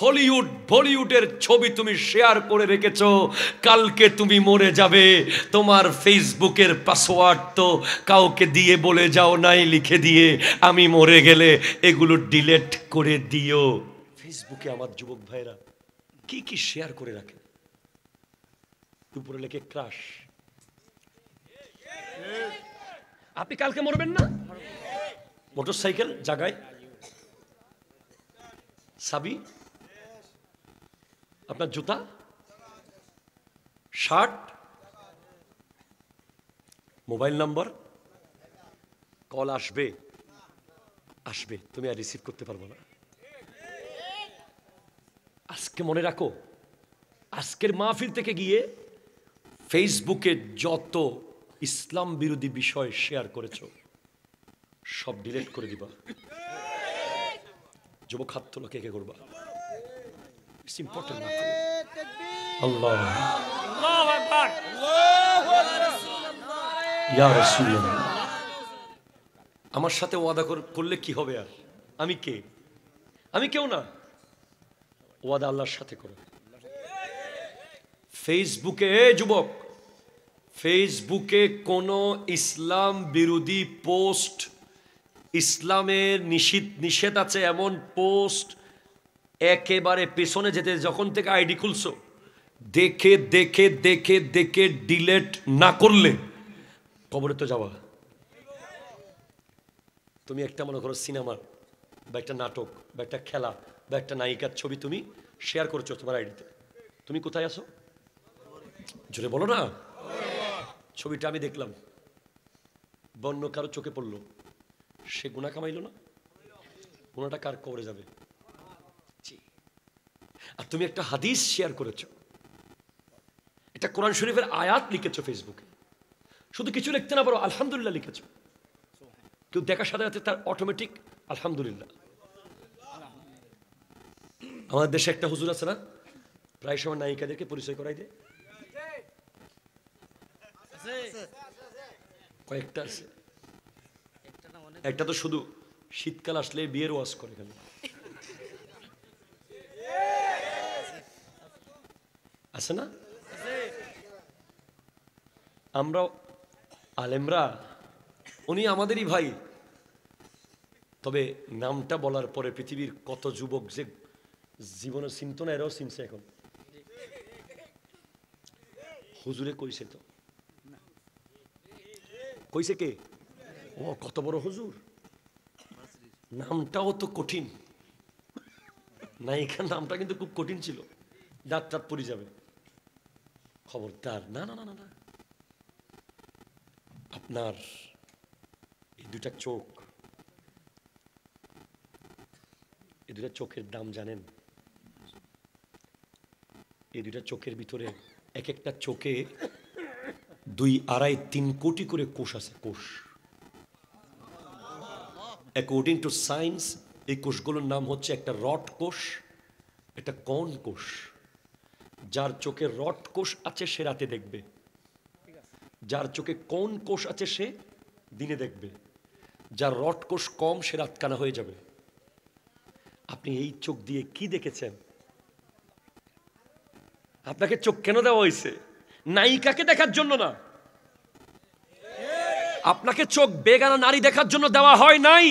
Hollywood বলিউডের ছবি তুমি শেয়ার করে রেখেছো, কালকে তুমি মরে যাবে, তোমার ফেসবুকের পাসওয়ার্ড তো কাউকে দিয়ে বলে যাও নাই লিখে দিয়ে আমি মরে গেলে এগুলো ডিলিট করে দিও। ফেসবুকে আমার যুবক ভাইরা কি কি শেয়ার করে রাখে, উপরে লেখে ক্রাশ। আপনি কালকে মরবেন না? মোটরসাইকেল জায়গায় সাবি, আপনার জুতা, শার্ট, মোবাইল নাম্বার, কল আসবে আসবে, তুমি আর রিসিভ করতে পারবো না। আজকে মনে রাখো, আজকের মাহফিল থেকে গিয়ে ফেসবুকে যত ইসলাম বিরোধী বিষয় শেয়ার করেছো সব ডিলিট করে দিবা। যুবক হাত তোলা, কে কে করবা? It's important. আল্লাহ ইয়া রাসূলুল্লাহ, আমার সাথে ওয়াদা করলে কি হবে? আর আমি কে? আমি কেউ না। ওয়াদা আল্লাহর সাথে করো। ফেসবুকে যুবক, ফেসবুকে কোনো ইসলাম বিরোধী পোস্ট, ইসলামের নিষেধ আছে এমন পোস্ট একেবারে পেছনে যেতে, যখন থেকে আইডি খুলছো দেখে দেখে দেখে দেখে ডিলিট না করলে কবরে তো যাওয়া। তুমি একটা মনে করো সিনেমা বা একটা নাটক বা একটা খেলা বা একটা নায়িকার ছবি তুমি শেয়ার করছো তোমার আইডিতে, তুমি কোথায় আছো? জোরে বলো না। ছবিটা আমি দেখলাম, বন্য কারো চোখে পড়লো, সে গুনাহ কামাইলো না? গুনাহটা কার কবরে যাবে? আর তুমি একটা হাদিস শেয়ার করেছো, এটা কোরআন শরীফের আয়াত লিখেছো ফেসবুকে, শুধু কিছু লিখতে না পারো আলহামদুলিল্লাহ লিখেছো, কেউ দেখার সাথে সাথে তার অটোমেটিক আলহামদুলিল্লাহ। আমাদের দেশে একটা হুজুর আছে না, প্রায় সময় নায়িকাদেরকে পরিচয় করাই দেয়, কয়েকটা আছে, একটা তো শুধু শীতকাল আসলে বিয়ের ওয়াজ করে কেন, আছে না? আমরা আলেমরা, উনি আমাদেরই ভাই, তবে নামটা বলার পরে পৃথিবীর কত যুবক যে জীবনে চিনত না, এরাও চিনছে এখন। হুজুরে কইছে তো, কইছে কে? ও কত বড় হুজুর, নামটাও তো কঠিন, নায়িকার নামটা কিন্তু খুব কঠিন ছিল, দাঁত টাত পড়ে যাবে। খবরদার, না না না না, আপনার এই দুটা চোখ, এই দুটা চোখের দাম জানেন? এই দুটা চোখের ভিতরে এক একটা চোখে 2, 2.5, 3 কোটি করে কোষ আছে। কোষ, অ্যাকর্ডিং টু সায়েন্স এই কোষগুলোর নাম হচ্ছে একটা রড কোষ, একটা কর্ন কোষ। যার চোখে রড কোষ আছে সে রাতে দেখবে, যার চোখে কর্ন কোষ আছে সে দিনে দেখবে, যার রড কোষ কম সে রাত কানা হয়ে যাবে। আপনি এই চোখ দিয়ে কি দেখেছেন? আপনাকে চোখ কেন দেওয়া হয়েছে? নায়িকাকে দেখার জন্য না, আপনাকে চোখ বেগানা নারী দেখার জন্য দেওয়া হয় নাই।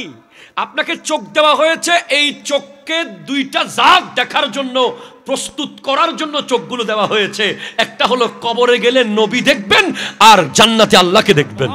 আপনাকে চোখ দেওয়া হয়েছে এই চোখকে 2টা জাত দেখার জন্য, প্রস্তুত করার জন্য চোখগুলো দেওয়া হয়েছে। একটা হলো কবরে গেলে নবী দেখবেন, আর জান্নাতে আল্লাহকে দেখবেন।